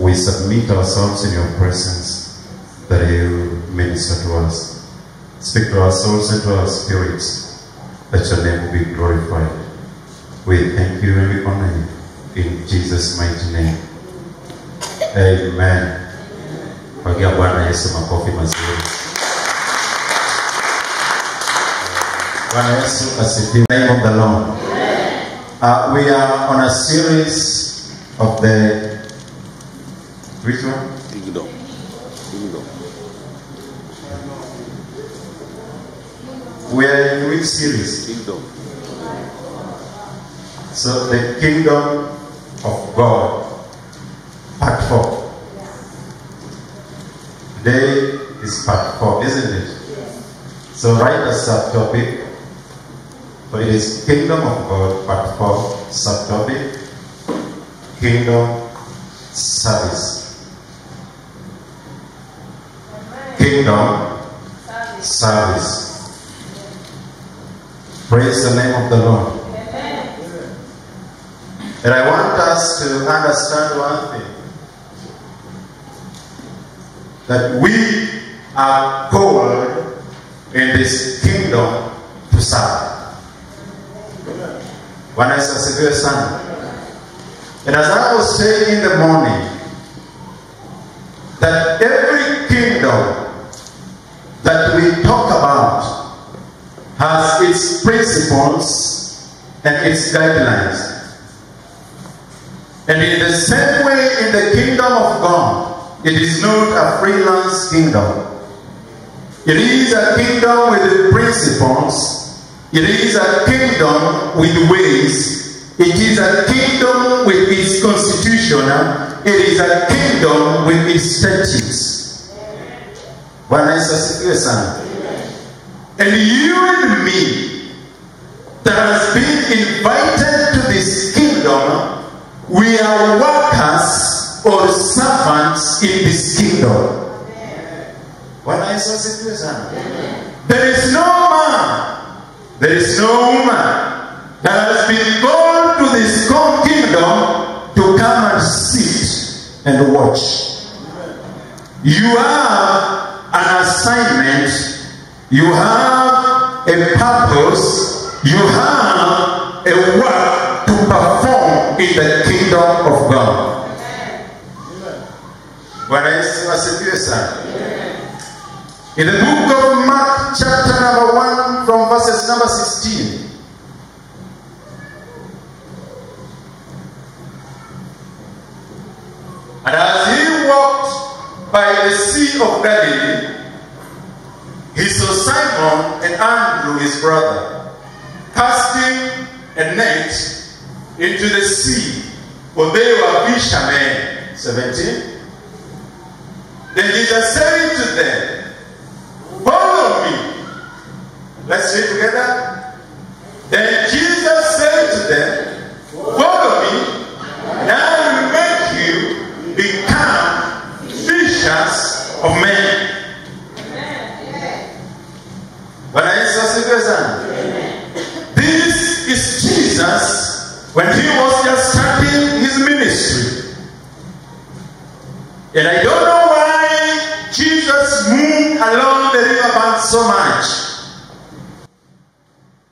we submit ourselves in your presence, that you minister to us. Speak to our souls and to our spirits, that your name will be glorified. We thank you and we honor you. In Jesus' mighty name. Amen. Wagia Bwana Yesu makofi mazuri. Bwana Yesu asifiwe. Name of the Lord. We are on a series of the which one? Kingdom. We are in which series? Kingdom. So the kingdom of God, part 4. Today is part 4, isn't it? So write a subtopic. But it is kingdom of God, part 4, subtopic, kingdom service. Kingdom service. Praise the name of the Lord. And I want us to understand one thing. That we are called in this kingdom to serve. Bwana Yesu asifiwe sana. And as I was saying in the morning, that every kingdom that we talk about has its principles and its guidelines. And in the same way, in the kingdom of God, it is not a freelance kingdom. It is a kingdom with principles. It is a kingdom with ways. It is a kingdom with its constitution. It is a kingdom with its statutes. Bwana Yesu asifiwe sana. And you and me that has been invited to this kingdom, we are workers or servants in this kingdom. Bwana Yesu asifiwe sana. There is no man, there is no woman that has been called to this kingdom to come and sit and watch. You have an assignment. You have a purpose. You have a work to perform in the kingdom of God. Bwana Yesu asifiwe sana. In the book of Mark, chapter number 1, from verses number 16. And as he walked by the Sea of Galilee, he saw Simon and Andrew his brother casting a net into the sea, for they were fishermen. 17. Then Jesus said to them, "Follow me." Let's read together. Then Jesus said to them, "Follow me, and I will make you become fishers of men." Bwana Yesu asifiwe sana. This is Jesus when he was just starting his ministry. And I don't know why Jesus moved along the riverbank so much.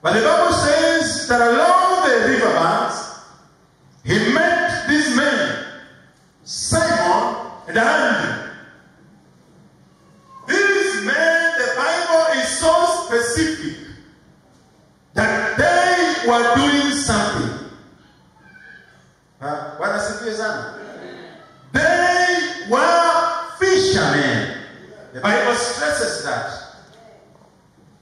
But the Bible says that along the riverbanks, he met these men, Simon and Andrew. These men, the Bible is so specific that they were doing something. Bwana asifiwe sana. They were fishermen. The Bible stresses that.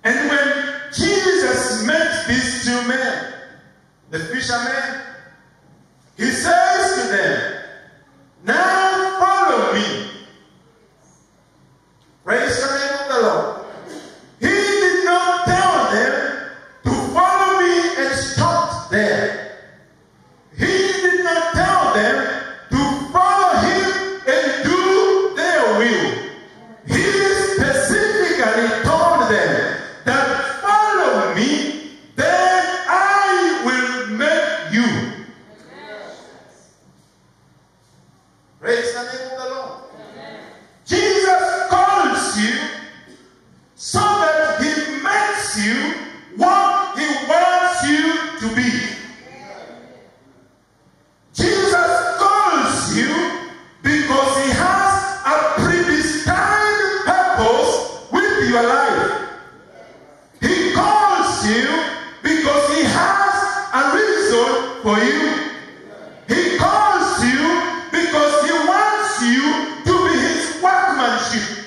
And when Jesus met these two men, the fishermen, he says to them, "Now follow me." Praise the name of the Lord. He did not tell them to follow me and stop there. He did not tell them to follow him and do their will. He specifically told them that follow me, then I will make you. what he wants you to be. Jesus calls you because he has a predestined purpose with your life. He calls you because he has a reason for you. He calls you because he wants you to be his workmanship.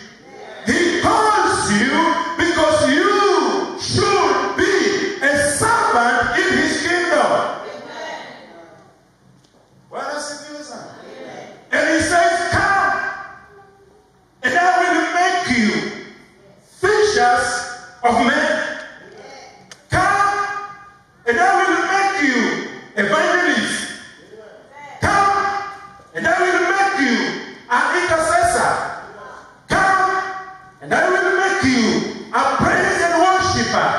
He calls you because you should be a servant in his kingdom. What does he do, son? And he says, come, and I will make you fishers of men. Come, and I will make you evangelists. Come, and I will make you an intercessor. Come, and I will make you a praise and worshiper.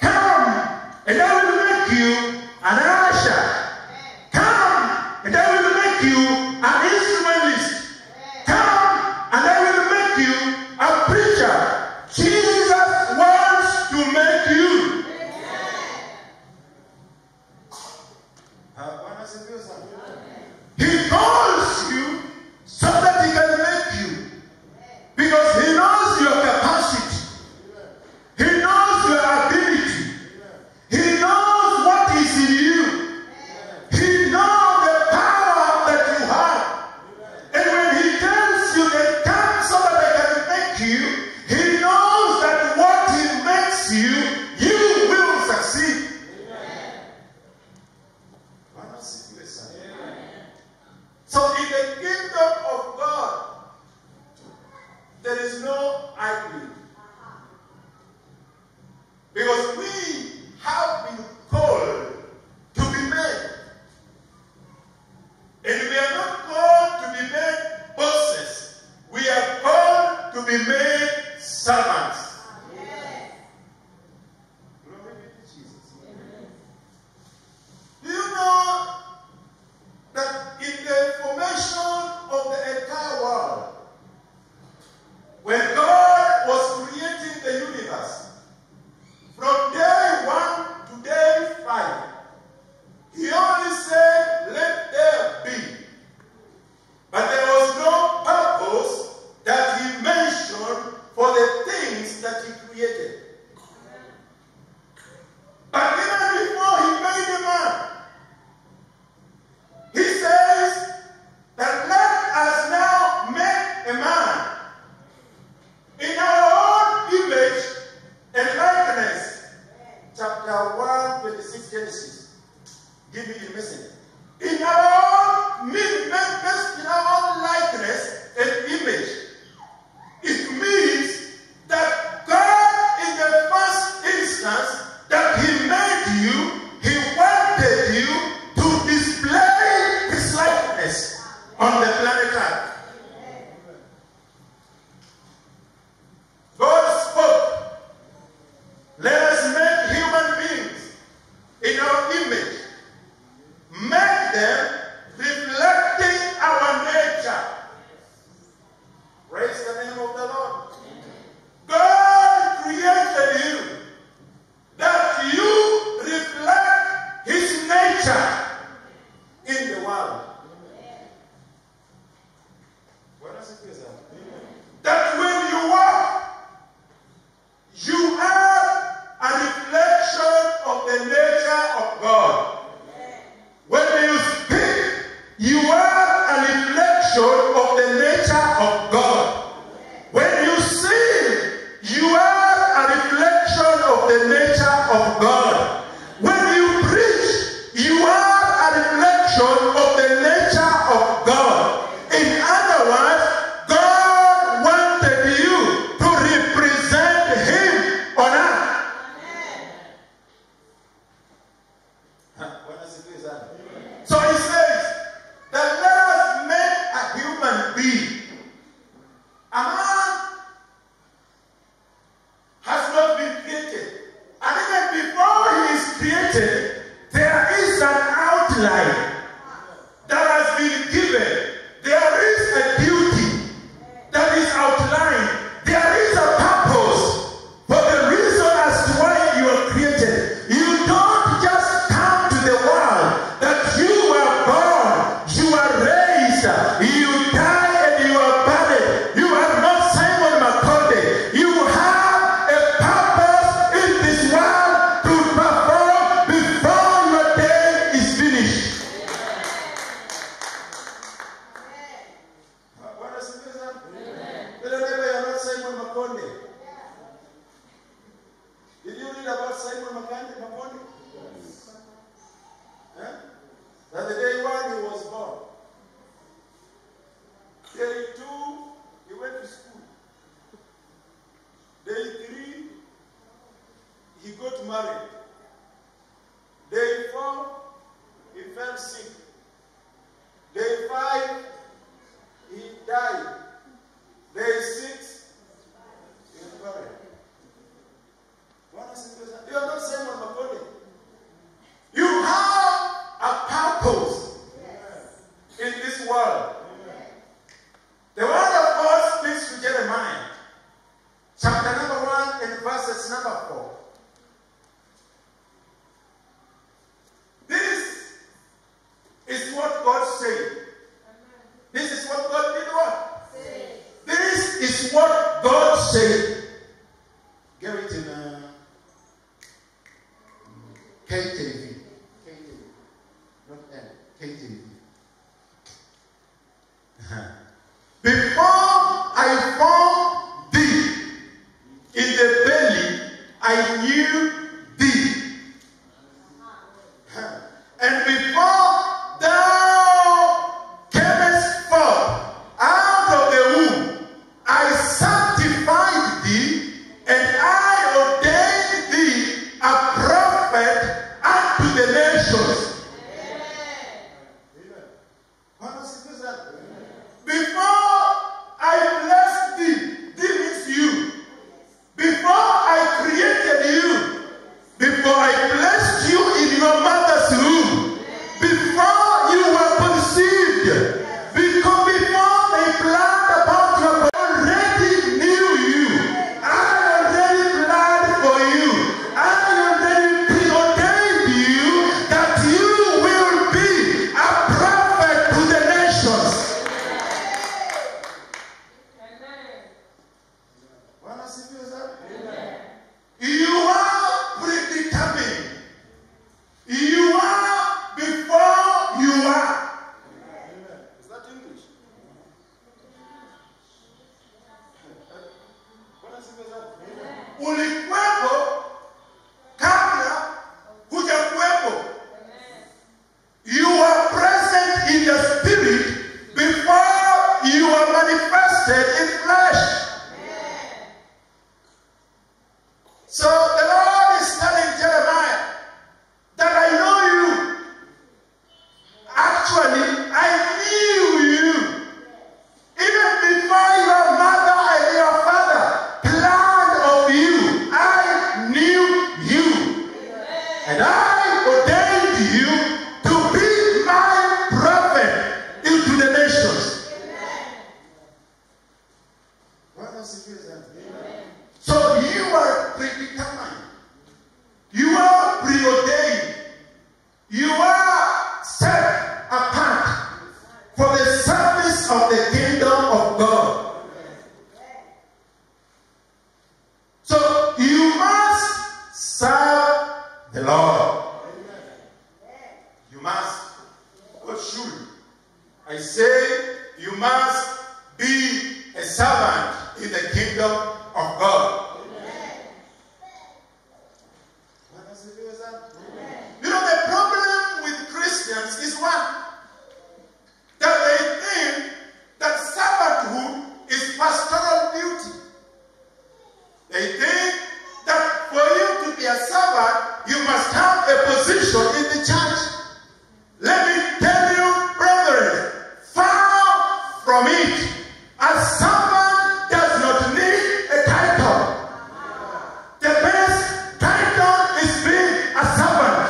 Come, and I will make you an usher. Come, and I will make you an instrumentalist. Come, and I will make you a preacher. Jesus wants to make you. He calls you so that he can make you. Because he knows your capacity. He knows your ability. He knows what is in you. He knows the power that you have. And when he tells you that come so that I can make you, he knows that what he makes you, you will succeed. So in the kingdom of God, there is no idling. Because we have been called to be men. And we are not called to be made bosses. We are called to be made servants. Yes. Glory be to Jesus. Amen. Do you know that in the formation of the entire world, when God was creating the universe, from day 1 to day 5, he only said, let there be. But there was no purpose that he mentioned for the things that he created. But even before he made a man, he says that let us now make a man in our own image and likeness. Chapter 1, 26 Genesis. Give me the message. In our own likeness and image. It means that God in the first instance that he made you, he wanted you to display his likeness on the planet Earth. God spoke, let us make human beings in our image. Make them reflecting our nature. Praise the name of the Lord. God created you that you reflect his nature in the world. What does it mean? That when you walk, you are a reflection of the nature of God. When you speak, you are a reflection of the nature of God. When you sing, you are a reflection of the nature of God. When you preach, you are a reflection of the nature of God. In other words, God wanted you to represent him on earth. So he says that let us make a human being. A man has not been created. And even before he is created, there is an outline that has been given. There is a duty that is outlined. There is a purpose for the reason as to why you are created. That the day one he was born. Day 2, he went to school. Day 3, he got married. Day 4, he fell sick. Day 5, he died. Day 6, he was buried. You are not Simon Macaulay. You have a purpose in this world. The word of God speaks to Jeremiah, chapter number 1 and verses number 4. This is what God said. This is what God did what? This is what God said. Get it in KJV. Not N. KJV. Before I formed thee in the belly, I knew thee. And before thou camest forth out of the womb, I sanctified thee, and I ordained thee a prophet unto the nations. Before I blessed thee, this is you. Before I created you, before I blessed you in your mother's womb, before you were conceived, because before they planned about your, I already knew you. I already planned for you. I already preordained you that you will be a prophet to the nations. You are predetermined. You are before you are. Is that English? Ulikuwepo kabla hujakuwepo. You are present in the spirit before you are manifested in flesh. So the Lord is telling Jeremiah that I know you. Actually, I knew you. Even before your mother and your father planned of you, I knew you. And I ordained you to be my prophet into the nations. What does it mean? So you are predetermined. You are preordained. You are set apart for the service of the kingdom of God. So you must serve the Lord. You must. What should? I say you must be a servant in the kingdom of God. You know, the problem with Christians is what? That they think that servanthood is pastoral duty. They think that for you to be a servant, you must have a position in the church. Let me tell you, brethren, far from it. A servant does not need a title. The best title is being a servant.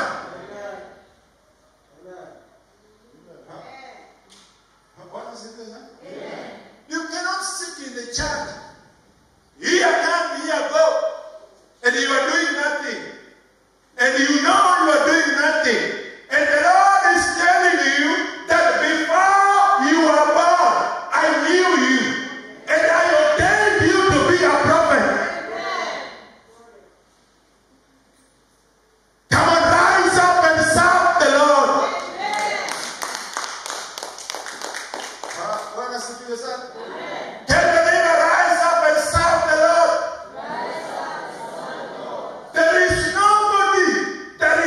You cannot sit in the church. Here come, here go. And you are doing nothing. And you know you are doing nothing. And the Lord is telling you that before you were born, I knew you. And I ordained you to be a prophet. Come on, rise up and serve the Lord. Tell the neighbor, rise up and serve the Lord. There is nobody that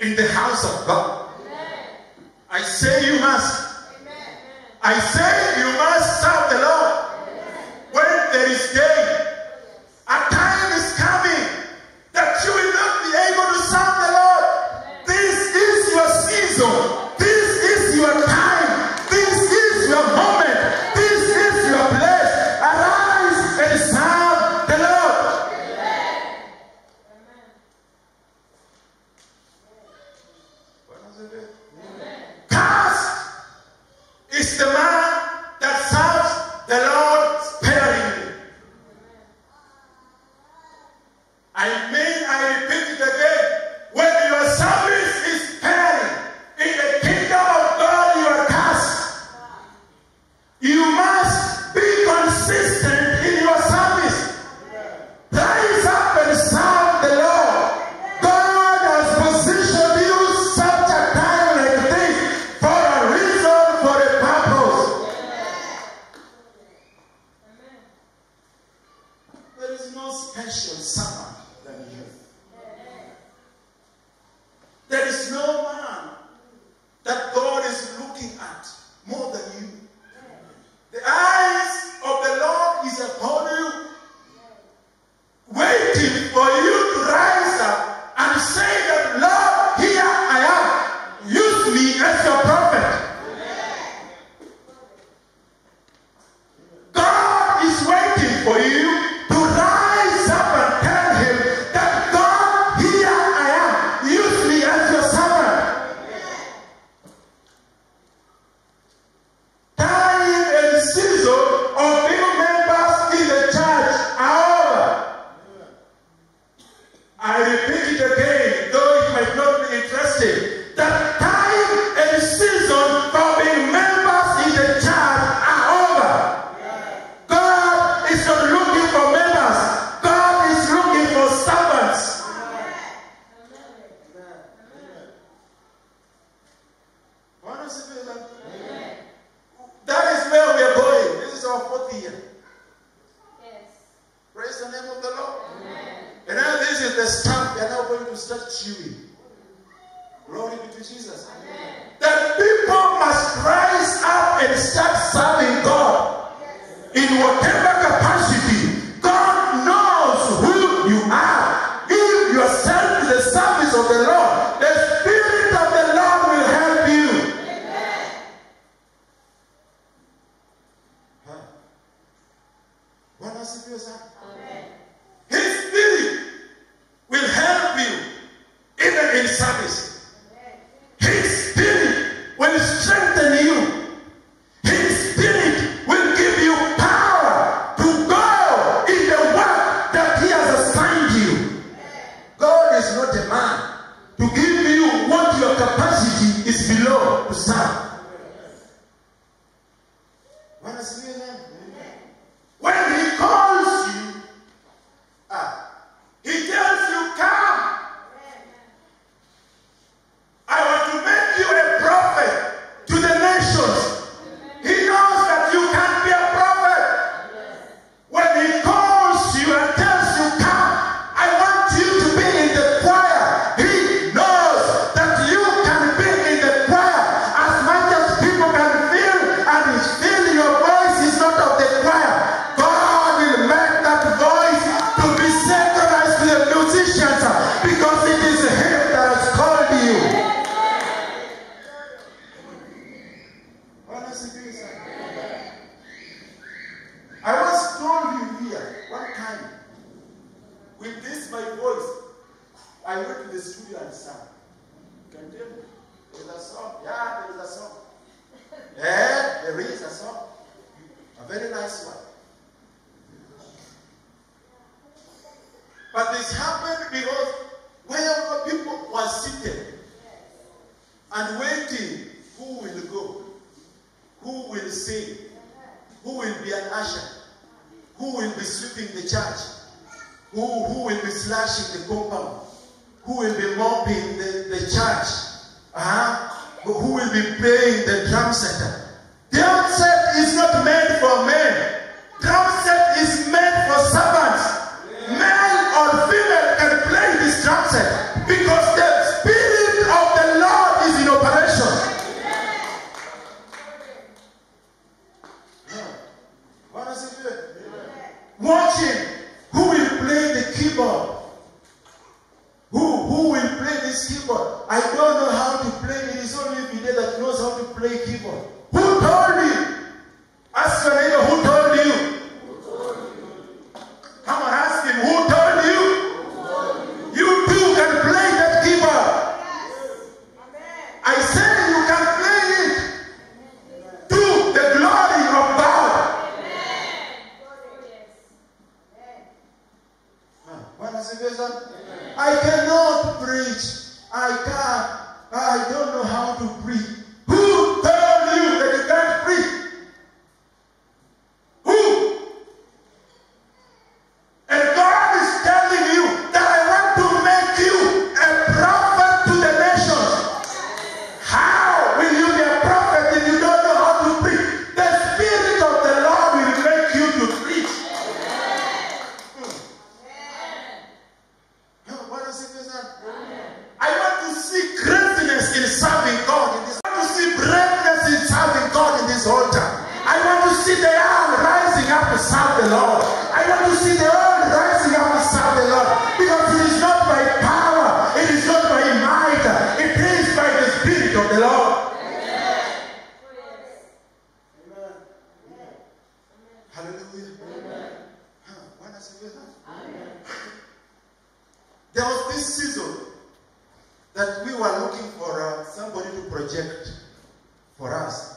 in the house of God. I say you must. I say you must serve the Lord. When there is gain, a time is coming that you will not be able to serve the Lord. This is your season. This is your time. This is your moment. This is your place. Arise and serve the Lord. Cursed is the man that serves the Lord sparingly. I repeat it again. When your service is sparing in the kingdom of God, you are cursed. You must be consistent in your service. Rise up and serve the Lord. God has positioned you such a time like this for a reason, for a purpose. There is no special servant than you. There is no man that God is looking at more than you. The eyes of the Lord is upon you, waiting for you to rise up and say that, Lord, here I am. Use me as your prophet. God is waiting for you to rise up and tell him that, God, here I am. Use me as your servant. Time and season of being members in the church are over. I repeat it again, though it might not be interesting, that time and season for being members in the church are over. God is not looking for members. God is looking for servants. That is where we are going. This is our 4th year. Praise the name of the Lord. And now this is the stamp we are now going to start chewing. Glory be to Jesus. That people must rise up and start serving God in whatever capacity. God knows who you are. Give yourself to the service of the Lord. The Spirit of the Lord will help you. What does it feel like? His Spirit will help you even in service. His Spirit will strengthen you. His Spirit will give you power to go in the work that He has assigned you. God is not a man to give you what your capacity is below to serve. What does it mean? When He calls you, He tells you, come. I want to make you a prophet to the nations. He knows that you can't be a prophet. When He calls you and tells you, come, I want you to be in the choir. He knows that you can be in the choir as much as people can feel, and feel your voice is not of the choir. God will make that voice to be synchronized to the musicians because it is Him that has called you. I once told you here one time, with this my voice, I went to the studio and sang. You can tell me, there's a song. Yeah, there is a song. Yeah, there is a song. A very nice one. But this happened because wherever people were seated and waiting, who will go? Who will sing? Who will be an usher? Who will be sweeping the church? Who will be slashing the compound? Who will be mopping the church? Who will be playing the drum set? Drum set is not meant for men. Drum set is meant for servants. Male or female can play this drum set because the Spirit of keyboard. I don't know how to play. It is only Vide that knows how to play keyboard. Who told you? Ask your neighbor, who told you? Who told you? Come on, ask him, who told you? Who told you? You too can play that keyboard. Yes. I said you can play it to the glory of God. I cannot preach. I don't know how to preach. Who told you that you can't preach? Who? And God is telling you that I want to make you a prophet to the nations. How will you be a prophet if you don't know how to preach? The Spirit of the Lord will make you to preach. I want to see craziness in serving God in this. I want to see braveness in serving God in this altar. I want to see the young rising up to serve the Lord. I want to see the old rising up to serve the Lord. Because it is not by power, it is not by might, it is by the Spirit of the Lord. Amen. Amen. Hallelujah. Amen. There was this season that we were looking for somebody to project for us.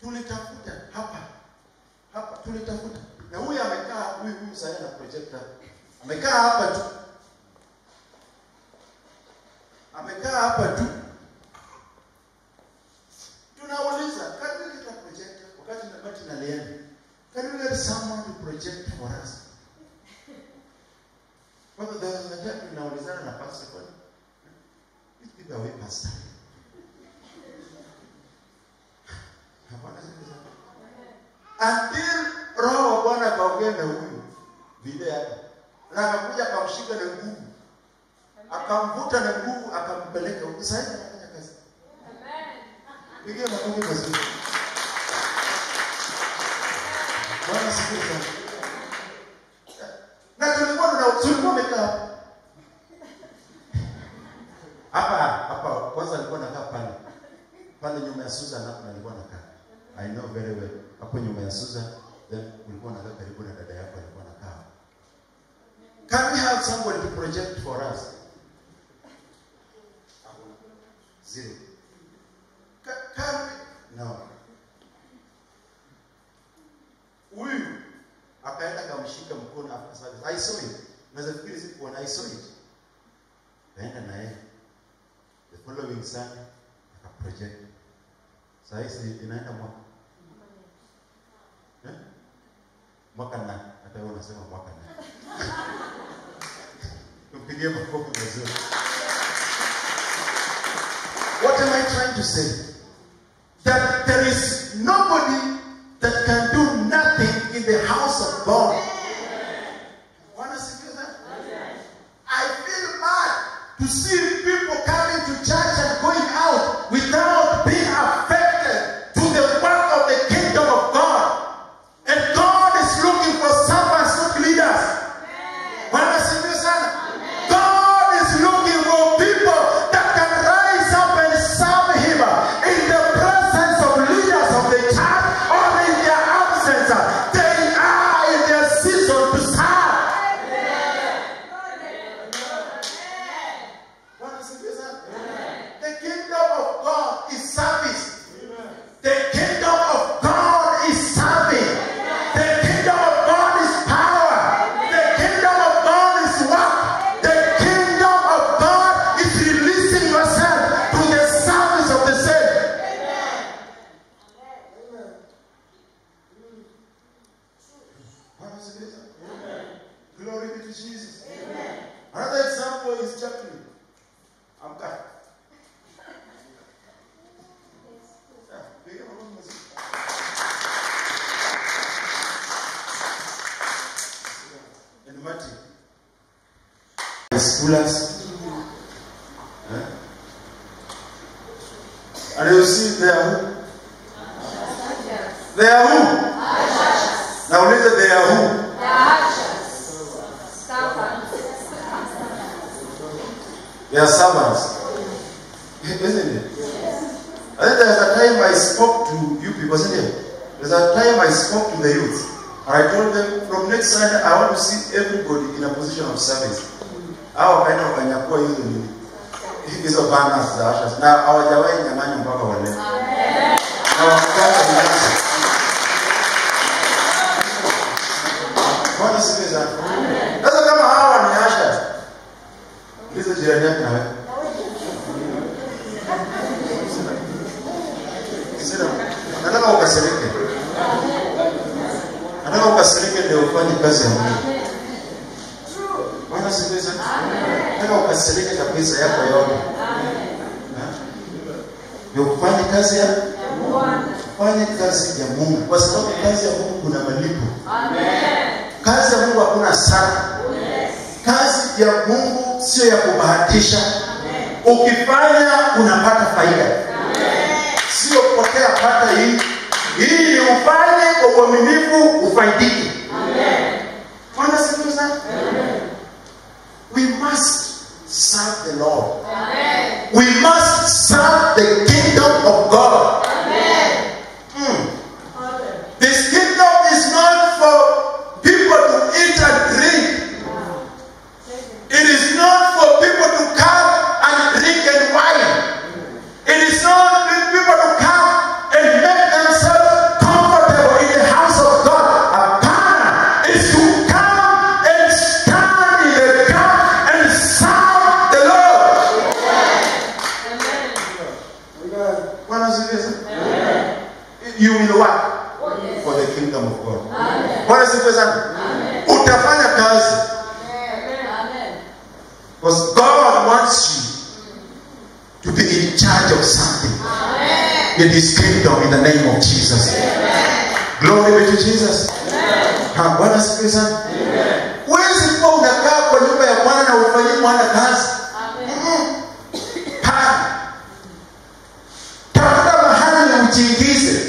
Tulitafuta hapa tulitafuta. Na huyu amekaa huyu sasa na projector. Amekaa hapa tu. Tunauliza, can we get a projector? Wakati nabati na Leon. Can we get someone to project for us? Whether there's a time tunaulizana na pastor kwa people away pastor. Until roho wa Bwana kaongea na huyu vile hapa. Na akakuja akamshika na nguvu. Akamvuta na nguvu akampeleka huko. Sasa anafanya kazi. Amen. Pigia makofi mazuri. Bwana sifiwe. Na tulikuwa mekaa hapa kwanza alikuwa anakaa pale nyuma ya Susan hapo alikuwa anakaa. I know very well. Hapo nyuma ya Susan then ulikuwa anakaa karibu na dada yako alikuwa anakaa. Can we have somebody to project for us? Zero. Can we? No. Huyu akaenda kamshika mkono after service. I saw it. Nazafikiri siku I saw it. Kaenda na yeye. The following Sunday akaproject. Sasa inaenda mwaka. Mwaka na hata wewe unasema mwaka na. Tupigie makofi mazuri. What am I trying to say? That there is nobody that can do nothing in the house of God. Want to see that? I feel bad to see people coming to church and going out without being affected to the work of the kingdom of God. And God is looking for servants, not leaders. Want to see that? God is looking for people that can rise up and serve Him in the presence of leaders of the church or in their absence. They are in their season to serve. The kingdom of God is service. The kingdom of God is serving. The kingdom of God is power. The kingdom of God is work. The kingdom of God is releasing yourself to the service of the saints. Glory be to Jesus. Another example is Jacqueline. I'm back. And Martin. Schoolers. And you see they are who? They are who? Now listen, they are who? They are servants. Isn't it? I think there's a time I spoke to you people, isn't it? There's a time I spoke to the youth. And I told them, from next Sunday, I want to see everybody in a position of service. Our kind of Banyakuwa youth. Hizo banners za ushers. Na hawajawahi nyang'anya mpaka wa leo. Na wakati binafsi. Bwana sifiwe sana. Sasa kama hawa ni ushers. Hizo jirani yako na wewe. Sasa nataka ukasirike. Nataka ukasirike ndio ufanye kazi ya Mungu. Bwana sifiwe sana. Nataka ukasirike kabisa yako yote. Ndio ufanye kazi ya Mungu. Fanye kazi ya Mungu. Kwa sababu kazi ya Mungu kuna malipo. Amen. Kazi ya Mungu hakuna hasara. Kazi ya Mungu sio ya kubahatisha. Ukifanya unapata faida. Sio potea pata hii. Hii ni ufanye kwa uaminifu ufaidike. Amen. Bwana sifiwe sana. We must serve the Lord. Amen. We must serve the kingdom of God. Amen. This kingdom is not for people to eat and drink. It is not for people to come and drink and wine. It is not for people to come and make themselves comfortable in the house of God. Apana is to come and stand in the gap and serve the Lord. Amen. You will work for the kingdom of God. Bwana sifiwe sana. Utafanya kazi. Because God wants you to be in charge of something. In His kingdom, in the name of Jesus. Glory be to Jesus. Bwana sifiwe sana. Huwezi kuwa unakaa kwa nyumba ya Bwana na ufanyie Bwana kazi. Tafuta mahali na ujiingize.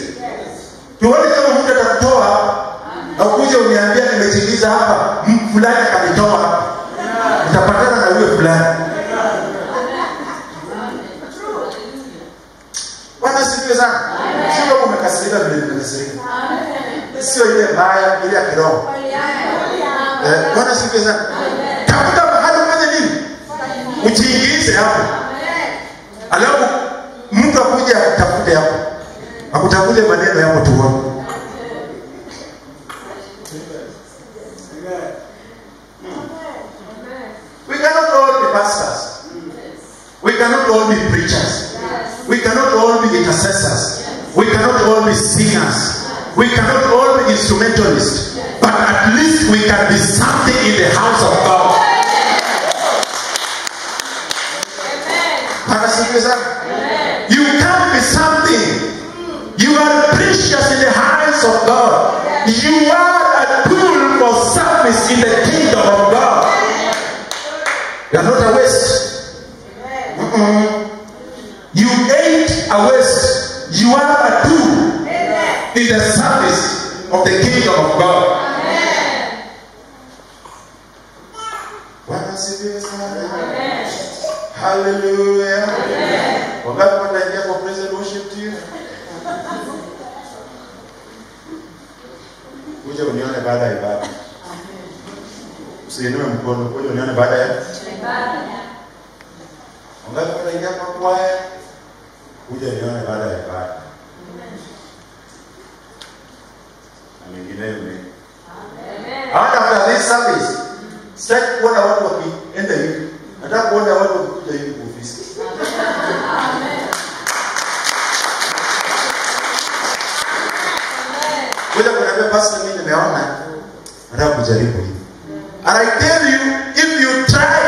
Tuone kama mtu atakutoa hapa. Au kuja uniambia nimejiingiza hapa, fulani akanitoa hapa. Utapatana na yule fulani. Bwana sifiwe sana. Sio kama umekasirika vile nimekasirika. Sio ile mbaya, ile ya kiroho. Bwana sifiwe sana. Tafuta mahali ufanye nini? Ujiingize hapo. Alafu mtu akuja akutafute hapo. Akutafute maneno yako tuone. We cannot all be pastors. We cannot all be preachers. We cannot all be intercessors. We cannot all be singers. We cannot all be instrumentalists. But at least we can be something in the house of God. Amen. You can be something. You are precious in the eyes of God. You are a tool for service in the kingdom of God. You are not a waste. You ain't a waste. You are a tool in the service of the kingdom of God. Hallelujah. Wakati wanaingia kwa praise and worship team. Kuja unione baada ya ibada. Usiinue mkono, kuja unione baada ya ibada. Wakati wanaingia kwa kwaya, kuja unione baada ya ibada. Na mengineyo mengi. After this service, sitaki kuona watu wakienda hivi. Nataka kuona watu wakikuja hivi kwa ofisi. Kuja kuniambia pastor mimi nimeona. Nataka kujaribu hivi. And I tell you, if you try,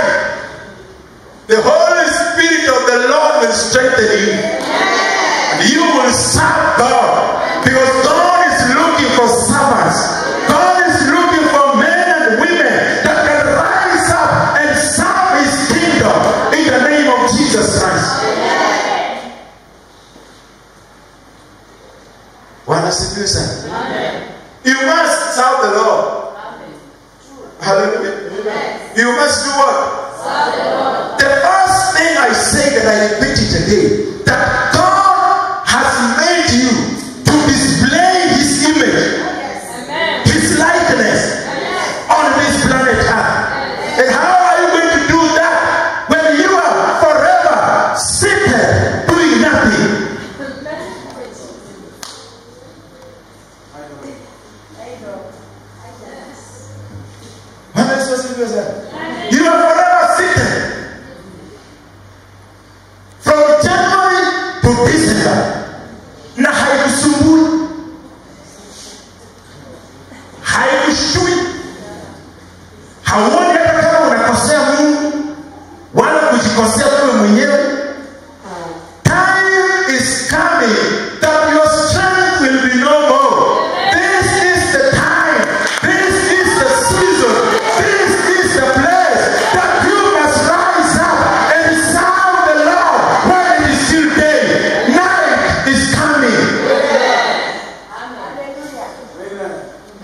the Holy Spirit of the Lord will strengthen you. And you will serve God. Because God is looking for servants. God is looking for men and women that can rise up and serve His kingdom in the name of Jesus Christ. Bwana sifiwe sana. You must serve the Lord. Hallelujah. You must do what? Serve the Lord. The first thing I say that I repeat it again, that God has made you to display His image, His likeness on this planet Earth. And how are you going to do that when you are forever seated doing nothing? You are forever seated from January to December, na haikusumbui, haikushui, hauoni hata kama unakosea Mungu wala kujikosea wewe mwenyewe. Time is coming that your strength will be no more. This is the time. This is the season. This is the place that you must rise up and serve the Lord while it is still day. Night is coming.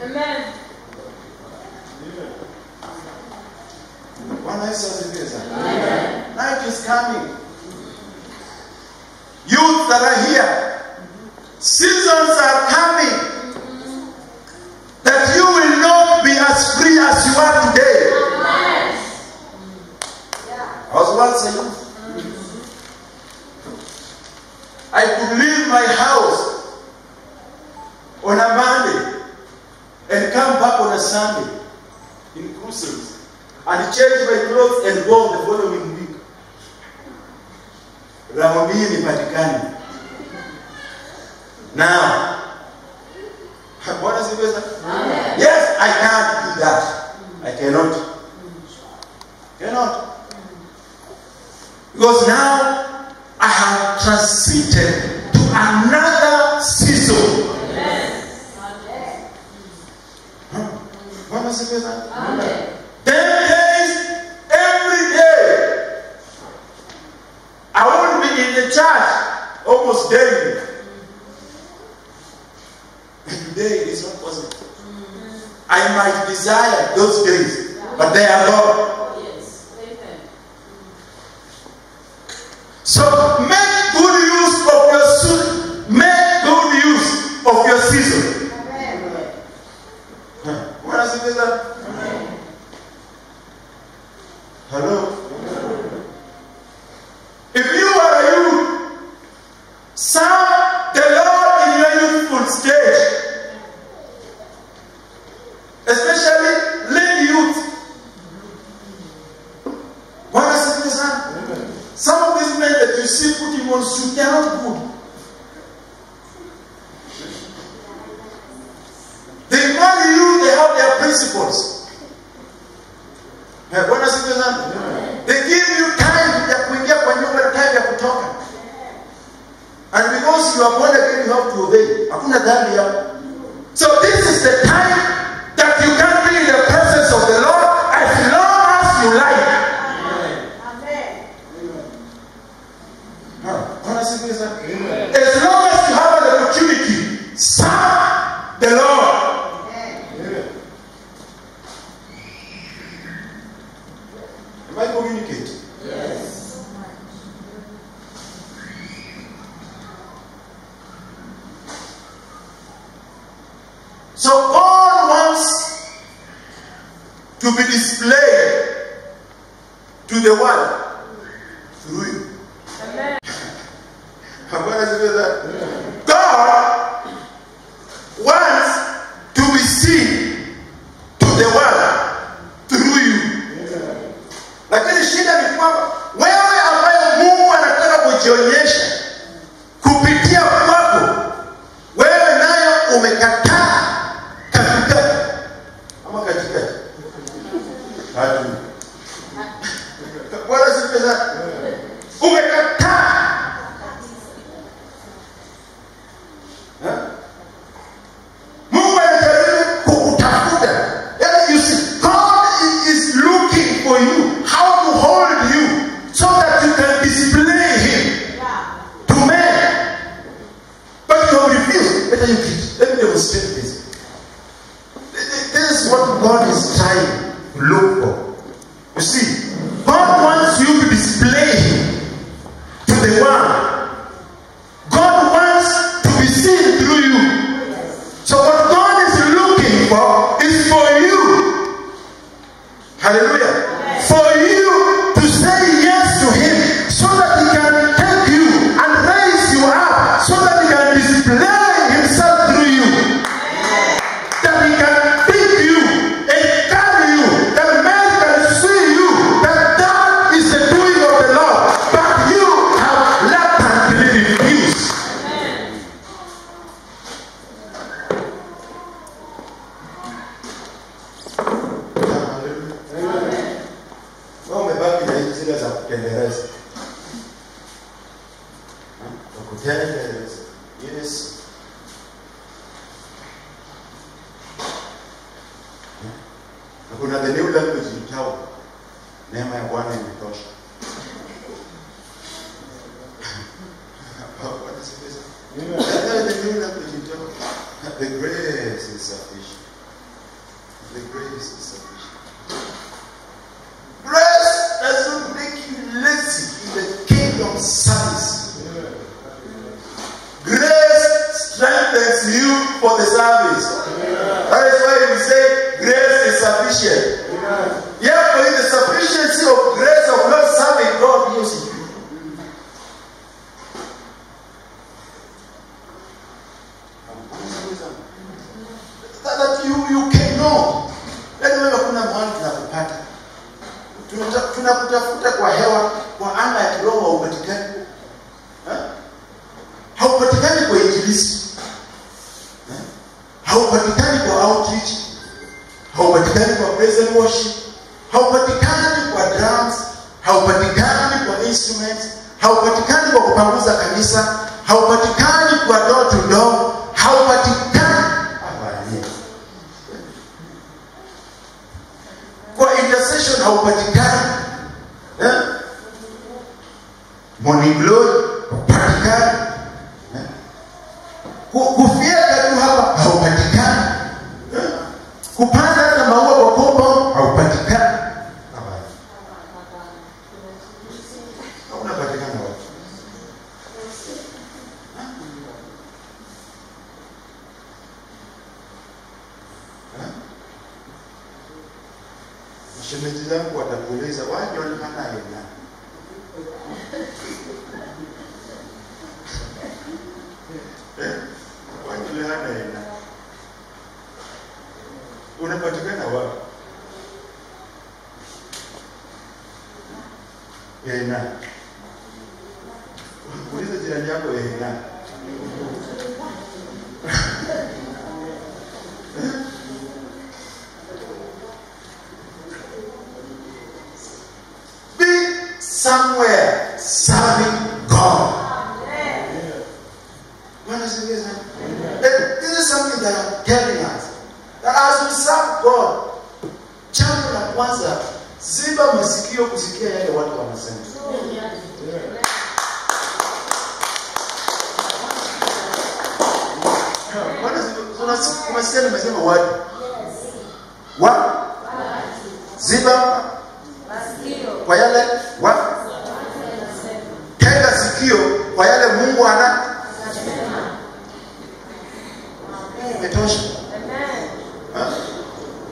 Amen. Night is coming. Youth that are here, seasons are coming that you will not be as free as you are today. I was once a youth. I could leave my house on a Monday and come back on a Sunday in crusades and change my clothes and go on the following week. Raundi hii nipatikane. Now, Bwana sifiwe sana. Yes, I can't do that. I cannot. Because now I have transited to another season. Bwana sifiwe sana. 10 days every day. I won't be in the church almost daily. Today it is not possible. I might desire those days, but they are gone. So make good use of your season. Make good use of your season. What does it mean? Hello? If you are a youth, serve the Lord in your youthful stage. Especially lady youth. What is it, son? Some of these men that you see putting on suit, they are not good. They marry you, they have their principles. What is it, son? They give you time ya kuingia kwa nyumba, time ya kutoka. And because you are born again, you have to obey. Hakuna dhambi hapo. So this is the time that you can be in the presence of the Lord as long as you like. Amen. As long as you have an opportunity, serve the Lord. Am I communicating? Yes. So God wants to be displayed to the world through you. Amen. God wants to be seen to the world through you. Lakini shida ni kwamba wewe ambaye Mungu anataka kujionyesha kupitia kwako, wewe nayo umekataa katikati. Ama katikati. Hadi. Bwana sifiwe. Umekataa. Mungu anajaribu kukutafuta. You see, God is looking for you. How to hold you so that you can display Him to men. But you have refused. Better you teach. Let me demonstrate this. This is what God is trying to look for. You see, God wants you to display Him. Hallelujah. For you to say yes to him so that he can take you and raise you up, so that he can display himself through you. That he can pick you and carry you, that man can see you, that is the doing of the Lord. But you have left and refused. Umebaki na hizi zile za kutengeneza. Kutengeneza. Yes. Kuna the new language in town. Neema ya Bwana imetosha. The new language in town. The grace is sufficient. The grace is sufficient. Grace does not make you lazy in the kingdom service. Grace strengthens you for the service. That is why we say grace is sufficient. Therefore, in the sufficiency of grace of not serving God using you. That you cannot. Let me know kuna mahali tunakupata. Tunakutafuta kwa hewa, kwa anga ya kiroho haupatikani. Haupatikani kwa injilisi. Haupatikani kwa outreach. Haupatikani kwa praise and worship. Haupatikani kwa drums. Haupatikani kwa instruments. Haupatikani kwa kupanguza kanisa. Haupatikani kwa door to door. Haupatikani kwa intercession. Haupatikani morning glory. Haupatikani kufieka tu hapa. Haupatikani kupanda hata maua kwa kombo. Haupatikani. Haupatikani wapi? Shemeji zangu watakuuliza waje walipanda hela. Waje hana hela. Unapatikana wapi? Hela. Uliza jirani yako hela. Somewhere serving God. This is something that I'm telling us. That as we serve God, jambo la kwanza, ziba masikio kusikia yale watu wanasema. Unasikia nimesema watu? What? Ziba kwa yale wa tega sikio kwa yale Mungu ana imetosha.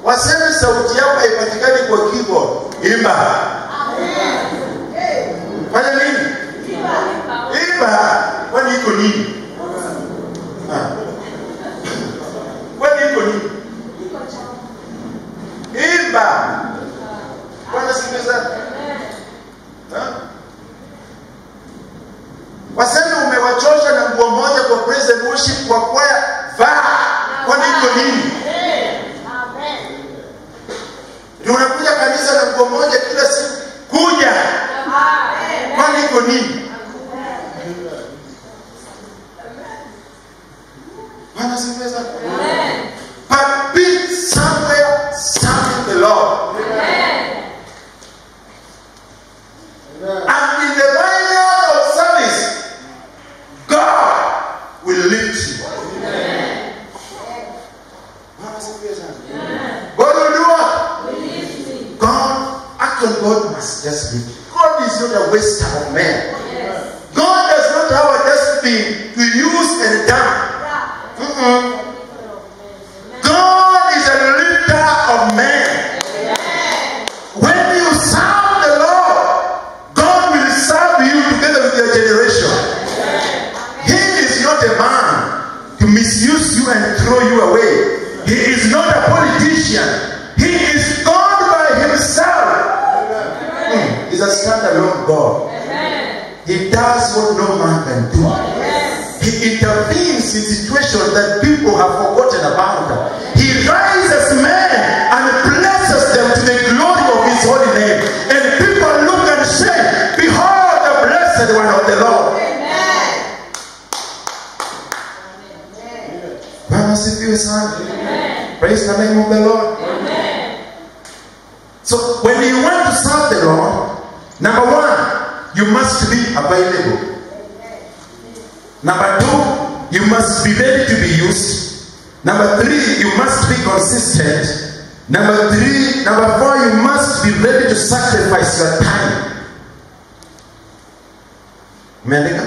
Waseme sauti yako haipatikani kwa keyboard. Imba. Fanya nini? Imba. Kwani iko nini? Kwani iko nini? Imba. Bwana sikiliza. Waseme umewachosha na nguo moja kwa praise and worship kwa kwaya. Vaa. Kwani iko nini? Amen. Ndio unakuja kanisa na nguo moja kila siku. Kuja. Amen. Kwani iko nini? Amen. Bwana sikiliza. Amen. But be somewhere serving the Lord. Amen. And in the line of service, God will lift you. Amen. God will do what? God, actually God must just lift you. God is not a waster of men. throw you away. He is not a politician. He is God by himself. He's a standalone God. He does what no man can do. He intervenes in situations that people have forgotten about. He rises men and blesses them to the glory of his holy name. And people look and say, behold the blessed one of the Lord. Praise the name of the Lord. So when you want to serve the Lord, number one, you must be available. Number two, you must be ready to be used. Number three, you must be consistent. Number four, you must be ready to sacrifice your time. Umeandika?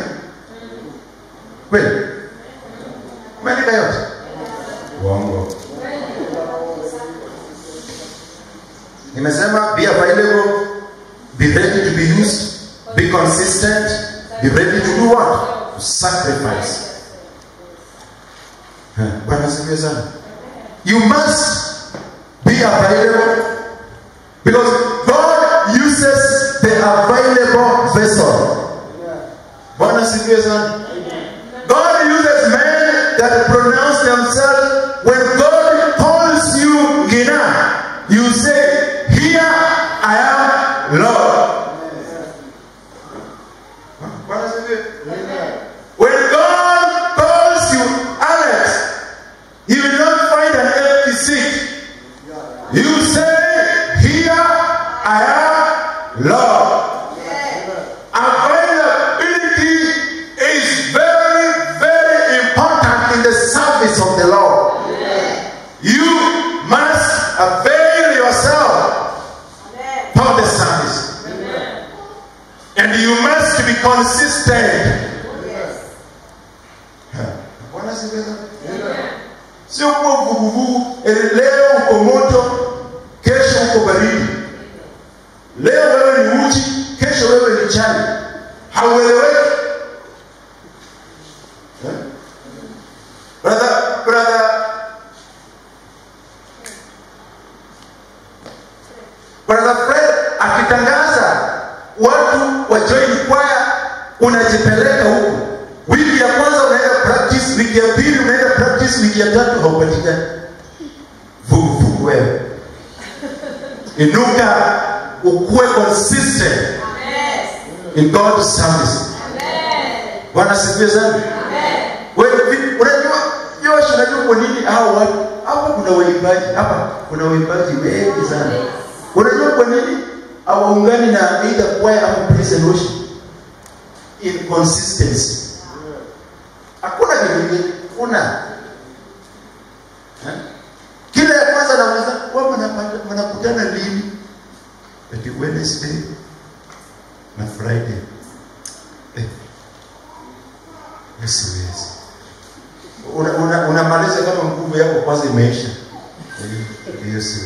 Kweli? Umeandika yote? Uongo. Nimesema be available, be ready to be used, be consistent, be ready to do what? To sacrifice. You must be available because God uses the available vessel. God uses men that pronounce themselves. When God calls you Gina, you say, here I am, Lord. When God calls you Alex, He will not find an empty seat. You say, here I am, Lord. Availability is very, very important in the service of the Lord. You must avail yourself for the service. And you must be consistent. Sio kwa vuguvugu, leo uko moto, kesho uko baridi. Leo wewe ni uji, kesho wewe ni chai. Haueleweki. Brother Fred akitangaza watu wa join choir, unajipeleka huko. Wiki ya kwanza unaenda practice, wiki ya pili unaenda practice, wiki ya tatu haupatikani. Vugu wewe. Inuka, ukuwe consistent in God's service. Bwana sifiwe sana. Wewe unajua kwa nini hao watu hapa kuna waimbaji, hapa kuna waimbaji wengi sana. Unajua kwa nini hawaungani na either choir au praise and worship? Inconsistency. Hakuna kitu kuna. Kila ya kwanza naweza wao wanakutana lini? Eti Wednesday na Friday. Yes. Unamaliza kama nguvu yako kwanza imeisha. Yes.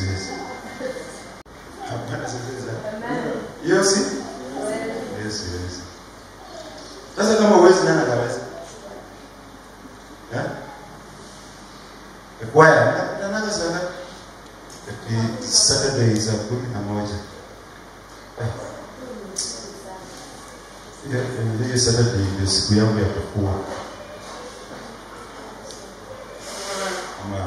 Hapana sasa. Yes. Sasa kama uwezi nani anaweza? Kwaya, nanaga sana. Saturday is a 11. Hiyo Saturday ndio siku yangu ya kukua. Ama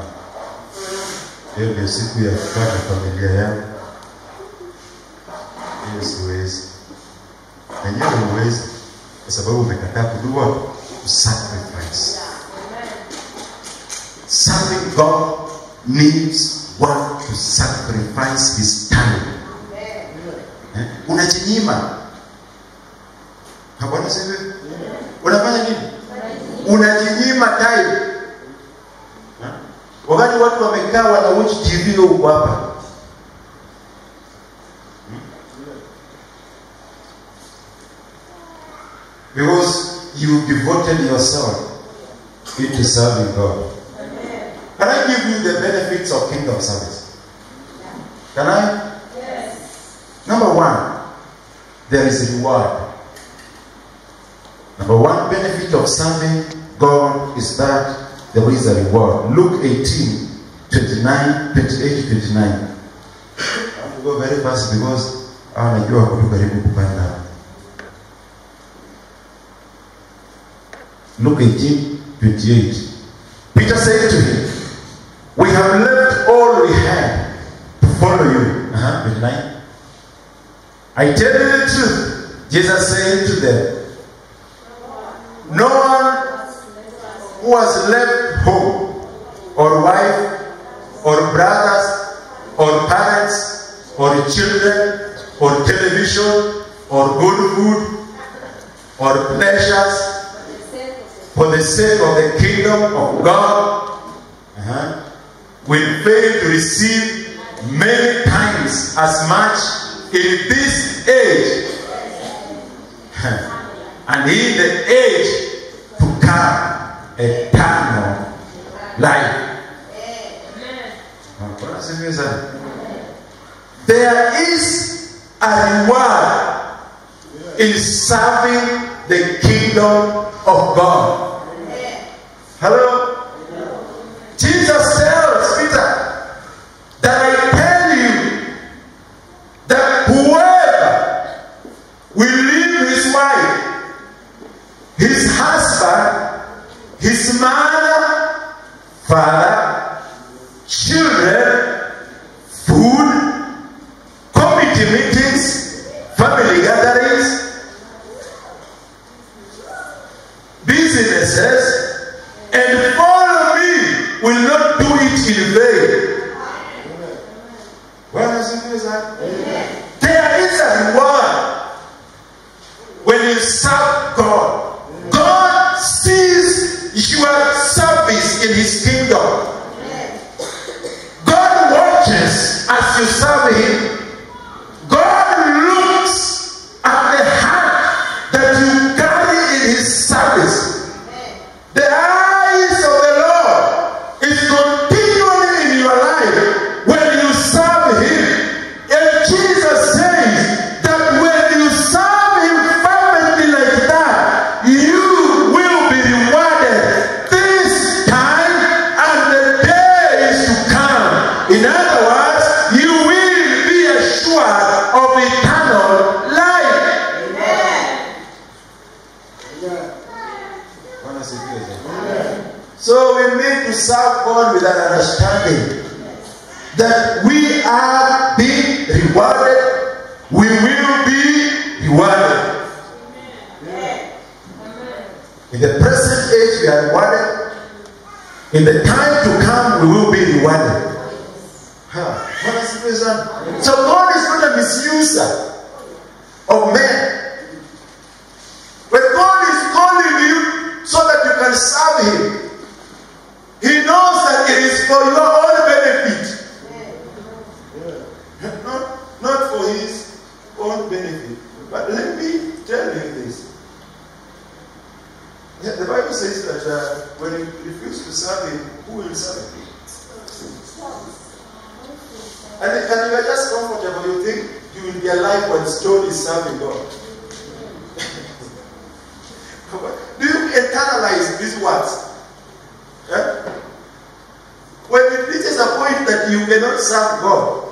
hiyo ndio siku ya kukaa na familia yangu. Hiyo siwezi. Nenyewe huwezi kwa sababu umekataa kudua sacrifice. Serving God needs one to sacrifice his time. Unajinyima. Habari sasa. Unafanya nini? Unajinyima time. Wakati watu wamekaa wana watch TV huko hapa. Because you devoted yourself into serving God. Can I give you the benefits of kingdom service? Can I? Yes. Number one, there is a reward. Number one benefit of serving God is that there is a reward. Luke 18, 29, 28 to 29. I have to go very fast because I want to go to karibu kupanda. Luke 18, 28. Peter said to him, "We have left all we had to follow you." 29. "I tell you the truth," Jesus said to them, "no one who has left home, or wife, or brothers, or parents, or children, or television, or good food, or pleasures, for the sake of the kingdom of God, will fail to receive many times as much in this age, and in the age to come, eternal life." There is a reward in serving the kingdom of God. Hello? Jesus tells Peter that I tell you that whoever will leave his wife, his husband, his mother, father, children, food, committee meetings, family gatherings, businesses, and follow me, will not do it in vain. There is a reward when you serve God. God sees your service in his kingdom. God watches as you serve him. God looks at the heart that you carry in his service. The eyes of the Lord is continually in your life when you serve him. And Jesus says that when you serve him fervently like that, you will be rewarded this time and the days to come. In other words, you will be assured of eternal life. So we need to serve God with an understanding that we are being rewarded. We will be rewarded. In the present age we are rewarded. In the time to come we will be rewarded. So God is not a misuser of men. When God is calling you so that you can serve him, he knows that it is for your own benefit. Not for his own benefit. But let me tell you this. The Bible says that when you refuse to serve him, who will serve him? And you are just comfortable. You think you will be alive when stone is serving God. Do you internalize these words? When it reaches a point that you cannot serve God,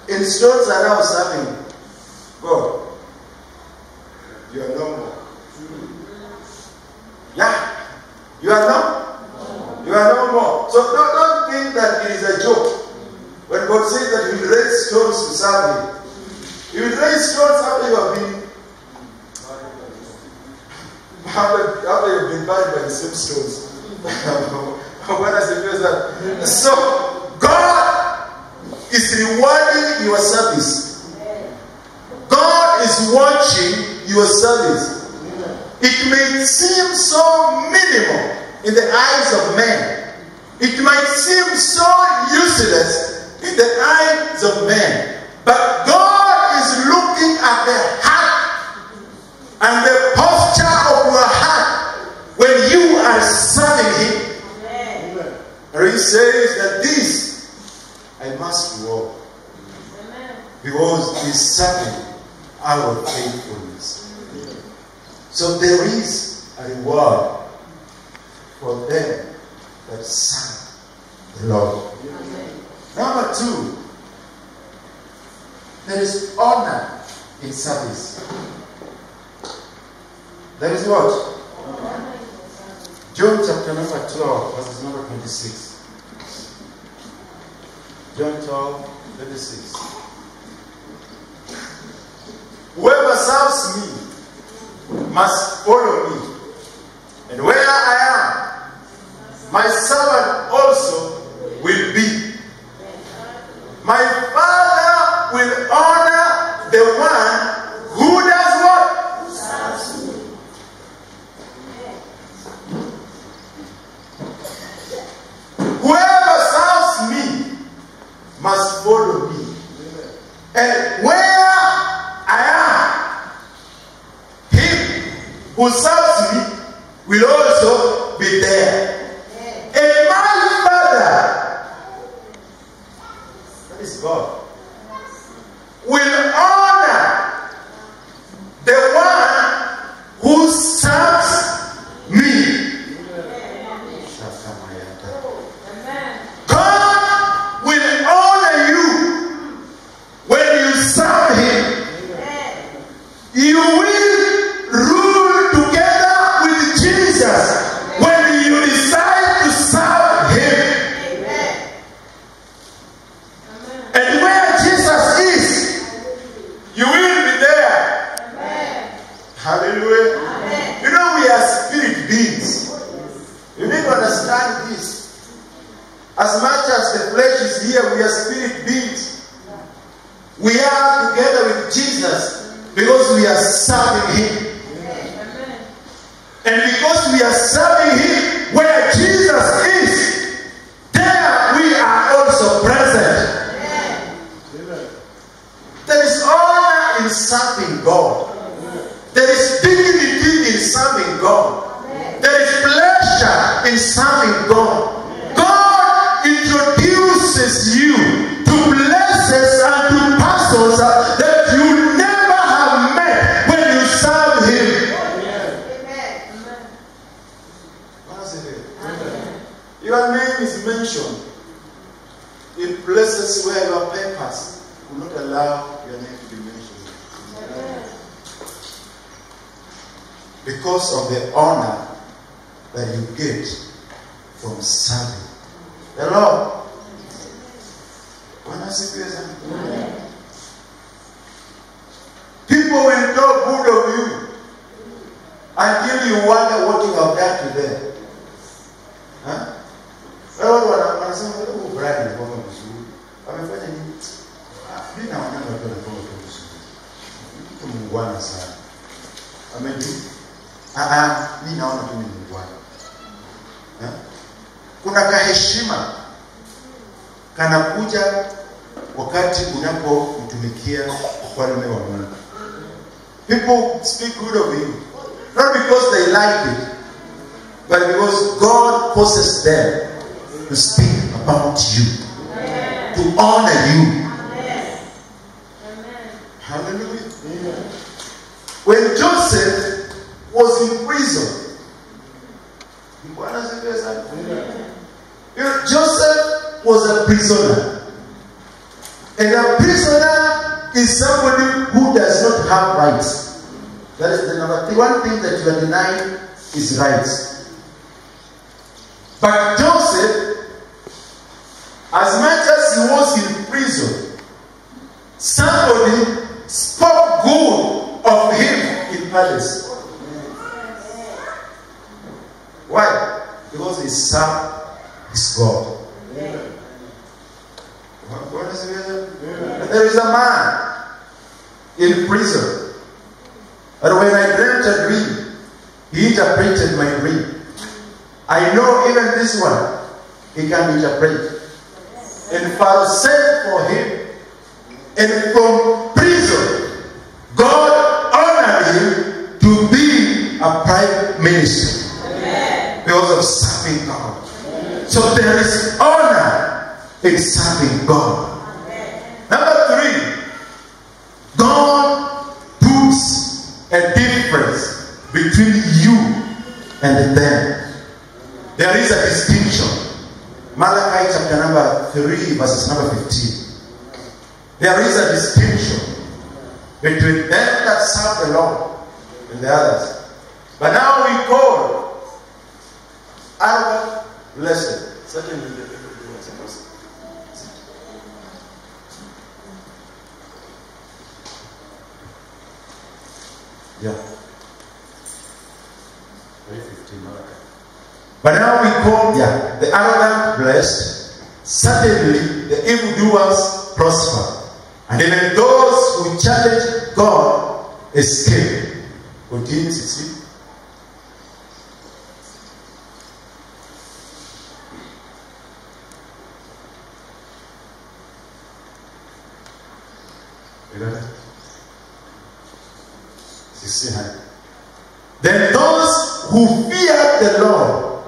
and stones are now serving God, you are no more. Yeah, you are no more. So don't think that it is a joke. When God says that he will raise stones to serve him, he will raise stones after you have been buried by the same stones. So God is rewarding your service. God is watching your service. It may seem so minimal in the eyes of men. It might seem so useless in the eyes of men. But God is looking at the heart and the posture of your heart when you are serving him. And he says that this I must reward, because he is serving our faithfulness. So there is a reward for them service. That is what? John chapter number 12, verses number 26. John 12, 26. Whoever serves me must follow me. And where I am, my servant also will be. My Father will honor the one who does what? Serves me. Whoever serves me must follow me. And where I am, him who serves me will also be there. And my Father, that is God, will honor the one who serves me. God will honor you when you serve him. You will rule together with Jesus when you decide to serve him. And where Jesus is, you will be there. Hallelujah. You know, we are spirit beings. You need to understand this. As much as the flesh is here, we are spirit beings. We are together with Jesus because we are serving him. And because we are serving him, where Jesus is, there we are also present. There is honor in serving God. There is dignity in serving God. There is pleasure in serving God. God introduces you to places and to persons that you never have met when you serve him. Your name is mentioned in places where your papers will not allow your name to be mentioned. Because of the honor that you get from serving the Lord. People will talk good of you until you wonder what you have done to them. Huh? Wanasema huyu brother ni kama mzuri. Amefanya nini? Mimi naona kama kwa mzuri. Mtu mungwana sana. Ameju. Mimi naona tu ni mungwana. Kuna kaheshima kanakuja wakati unapomtumikia ufalme wa Mungu. People speak good of you, not because they like it, but because God forces them to speak about you, to honor you. Hallelujah. When Joseph was in prison, Joseph was a prisoner. And a prisoner is somebody who does not have rights. That is the number one thing that you are denying is rights. But Joseph, as much as he was in prison, somebody spoke good of him in palace. Why? Because he served his God. There is a man in prison, and when I dreamt a dream, he interpreted my dream. I know even this one, he can interpret. And Pharaoh sent for him, and from prison, God honored him to be a prime minister because of serving God. So there is honor in serving God. Number 3, God puts a difference between you and them. There is a distinction. Malachi chapter number 3, verses number 15. There is a distinction. between them that serve the Lord and the others. But now we call arrogant blessed. Certainly the people do as a person. Yeah. 3:15. But now we call the arrogant blessed. Certainly the evildoers prosper. And even those who challenge God escape. Continues, you see. You got it? You see how? Then those who feared the Lord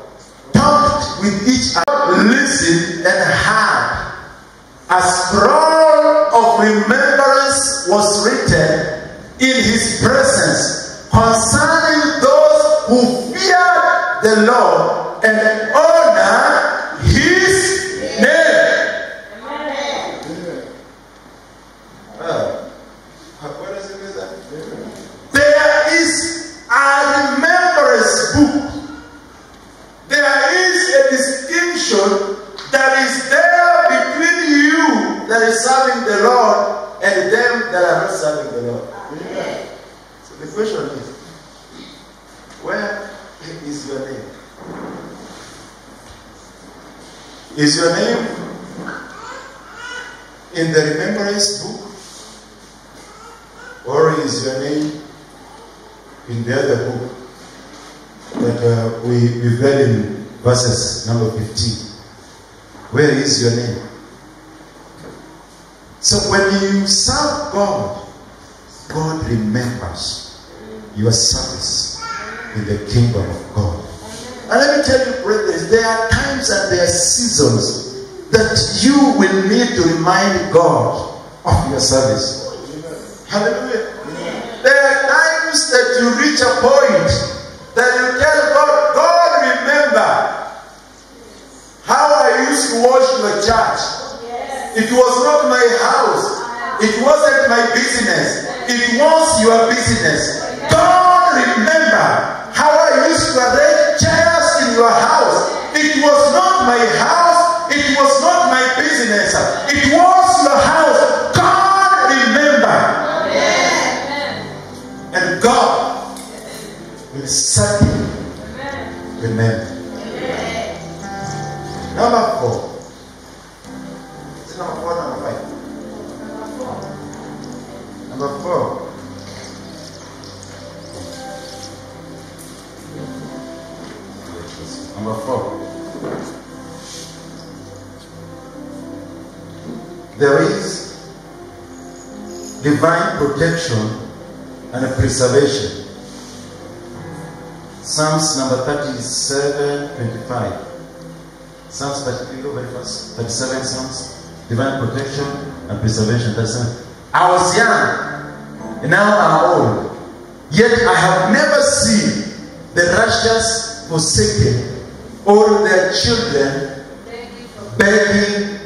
talked with each other, listened and heard. A scroll of remembrance was written in his presence concerning those who feared the Lord and honor his name. What does it mean? There is a remembrance book. There is a distinction that is there between you that is serving the Lord and them that are not serving the Lord. Amen. So the question is, where is your name? Is your name in the remembrance book? Or is your name in the other book that we read in verses number 15? Where is your name? So when you serve God, God remembers your service in the kingdom of God. And let me tell you, brethren, there are times and there are seasons that you will need to remind God of your service. Hallelujah. There are times that you reach a point that you tell God, God, remember how I used to wash your church. It was not my house. It wasn't my business. It was your business. God, remember how I used to arrange chairs in your house. It was not my house. It was not my business. It was your house. God, remember. And God will certainly remember. Number 4. Is it number 4 or number 5? Number 4. Number 4. There is divine protection and preservation. Psalms number 37:25. Psalms 37 Psalms. Divine protection and preservation. I was young, and now I'm old. Yet I have never seen the righteous forsaken, or their children begging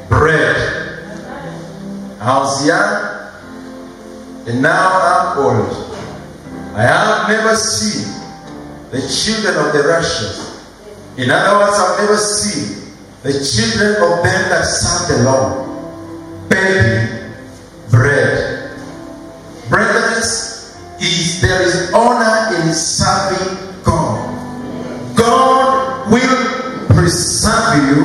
bread. I was young, and now I'm old. I have never seen the children of the righteous. In other words, I've never seen the children of them that serve the Lord begging bread. Brethren, there is honor in serving God. God will preserve you.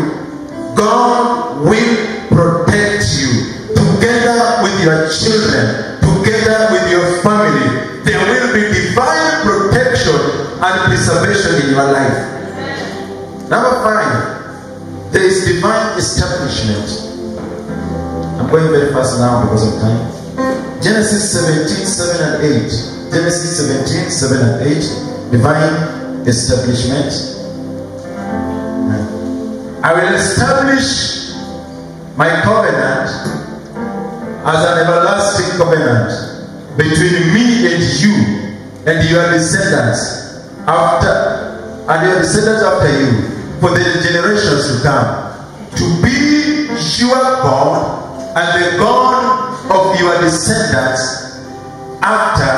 God will protect you. Together with your children, together with your family, there will be divine protection and preservation in your life. Number 5, there is divine establishment. I'm going very fast now because of time. Genesis 17:7 and 8. Genesis 17:7 and 8. Divine establishment. I will establish my covenant as an everlasting covenant between me and you and your descendants after you, for the generations to come, to be your God and the God of your descendants after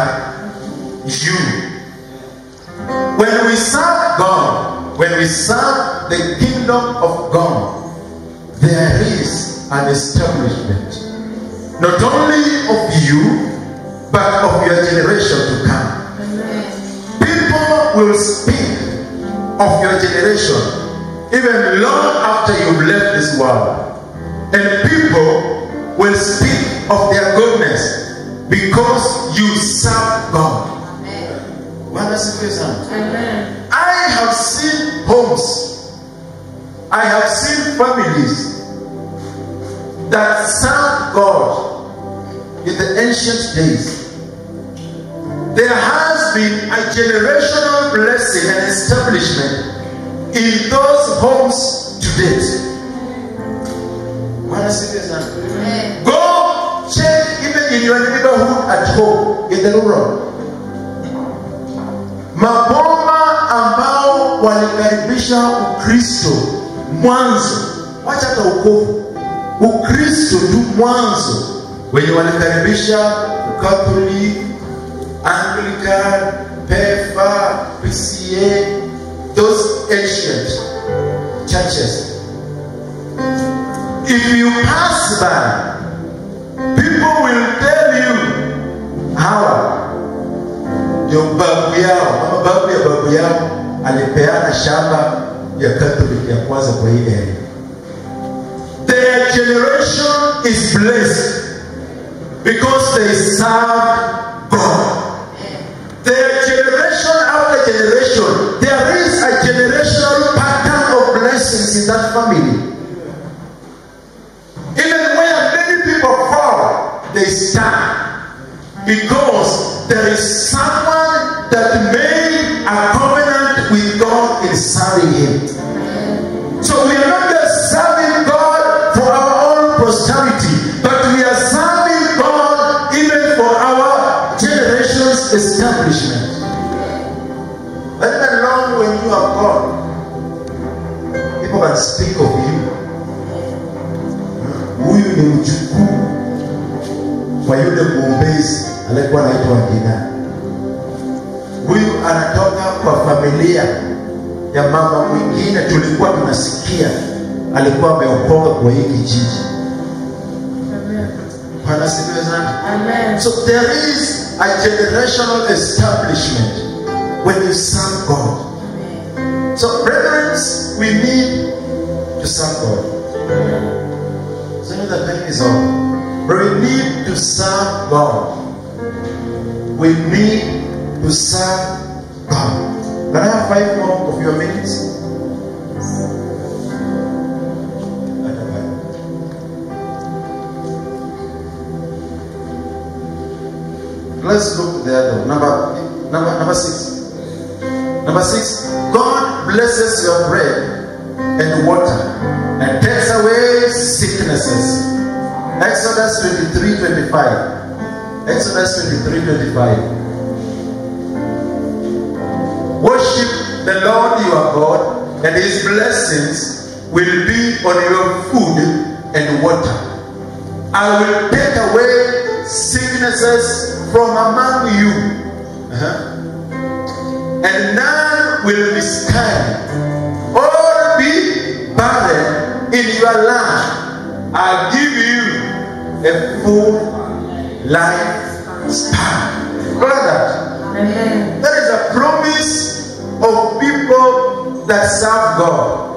you. When we serve God, when we serve the kingdom of God, there is an establishment, not only of you, but of your generation to come. People will speak of your generation even long after you've left this world. And people will speak of their goodness because you serve God. Amen. I have seen homes, I have seen families that serve God in the ancient days. There has been a generational blessing and establishment in those homes to date. Go check even in your neighborhood at home, in the rural. Maboma ambao walikaribisha Ukristo mwanzo, wacha hata wokovu, Ukristo tu mwanzo, wenye walikaribisha Catholic, Anglican, PEFA, PCA, those ancient churches. If you pass by, people will tell you how your babu yao alipeana shamba ya Catholic ya kwanza kwa hii area. Their generation is blessed because they serve God. Their generation after generation, there is a generational pattern of blessings in that family. Even where many people fall, they stand because there is someone that made a covenant with God in serving Him. So we are not just serving God for our own posterity, but we are serving God even for our generation's establishment. But even long when you are gone, people can speak of you. Huyu ni mjukuu wa yule mwombezi alikuwa anaitwa Gina. Huyu anatoka kwa familia ya mama mwingine tulikuwa tunasikia alikuwa ameokoka kwa hii kijiji. Amen. So there is a generational establishment when you serve God. So brethren, we need to serve God. So the time is over. But we need to serve God. We need to serve God. Can I have 5 more of your minutes? Let's look there. Number 6. Number 6. God blesses your bread and water and takes away sicknesses. Exodus 23:25. Exodus 23:25. Worship the Lord your God, and His blessings will be on your food and water. I will take away sicknesses from among you, and none will be scattered or be barren in your land. I'll give you a full lifespan. Brother, there is a promise of people that serve God.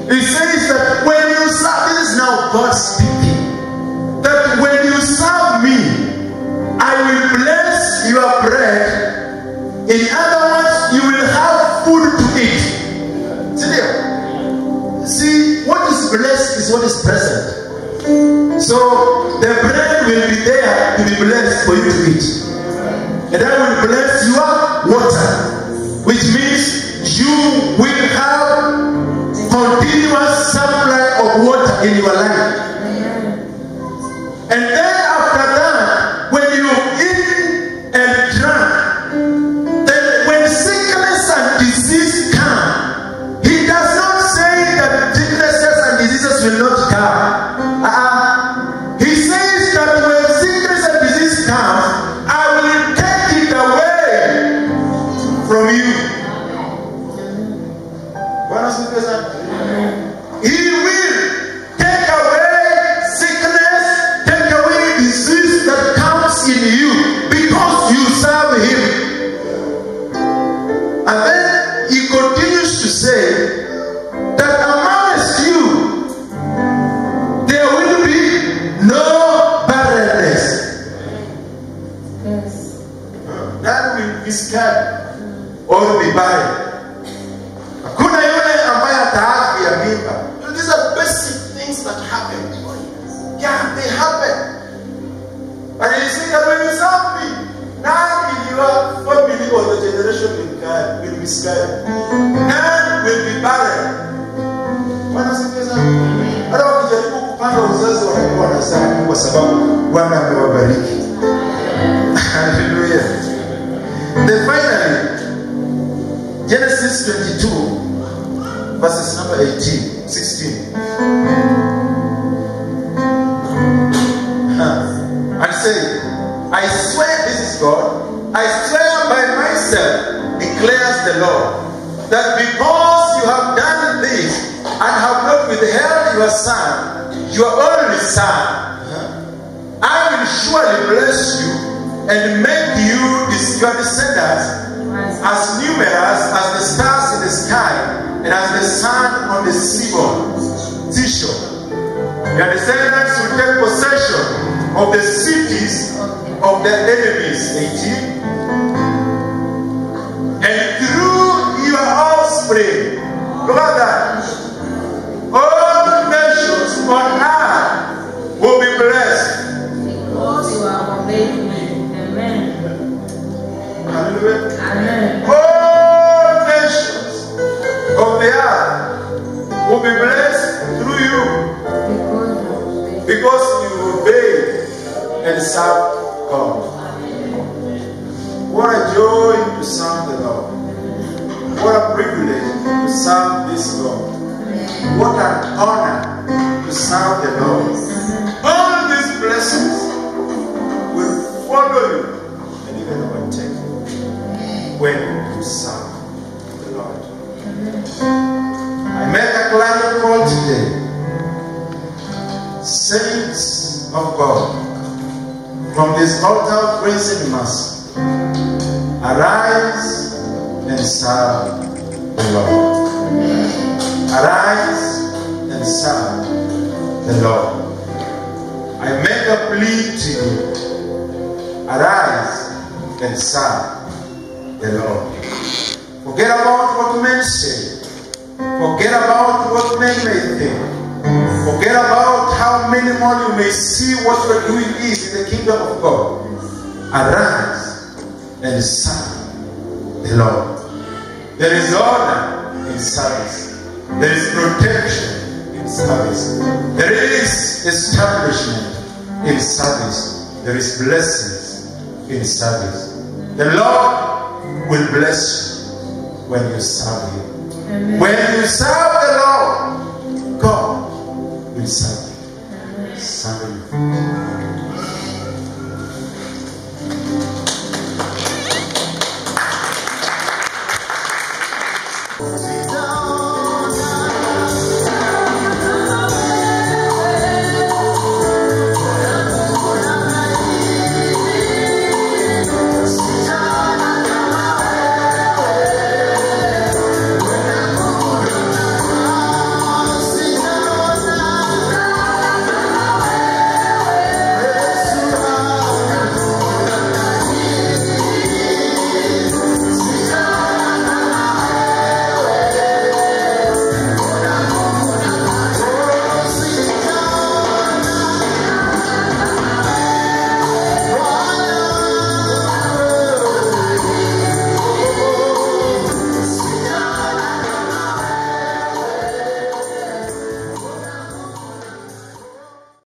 He says that when you serve, this is now God speaking, that when you serve me, I will bless your bread. In other words, you will have food to eat. See, what is blessed is what is present. So the bread will be there to be blessed for you to eat. And I will bless your water, which means you will have continuous supply of water in your life. And then after that, when you eat and drink, then when sickness and disease come, He does not say that sicknesses and diseases will not come. He says that when sickness and disease come, I or be barren. Hakuna yule ambaye ataafya mimba. These are basic things that happen. Yeah, they happen. And you see that when you serve me, None in your family or the generation will be scared. none will be barren. Wanasikiza? Hata wakijaribu kupanga uzazi watakuwa na sana kwa sababu Bwana amewabariki. Hallelujah. Then finally, Genesis 22, verses number 16. And say, I swear, this is God, I swear by myself, declares the Lord, that because you have done this and have not withheld your son, your only son, I will surely bless you and make you, your descendants, as numerous as the stars in the sky and as the sun on the seashore. Your descendants will take possession of the cities of their enemies. 18. And through your offspring, look at that, all nations on earth will be blessed. Because you are obeying me. Amen. Hallelujah. Amen. All nations of the earth will be blessed through you because you obey and serve God. What a joy to serve the Lord. What a privilege to serve this God. What an honor to serve the Lord. All these blessings will follow you and even overtake you when you serve the Lord. I make a clarion call today. Saints of God, from this altar of praise and mercy, arise and serve the Lord. Arise and serve the Lord. I make a plea to you. Arise and serve the Lord. Forget about what men say. Forget about what men may think. Forget about how minimal you may see what you're doing is in the kingdom of God. Arise and serve the Lord. There is honor in service. There is protection in service. There is establishment in service. There is blessings in service. The Lord will bless you when you serve Him. Amen. When you serve the Lord, God will serve you. Serve you.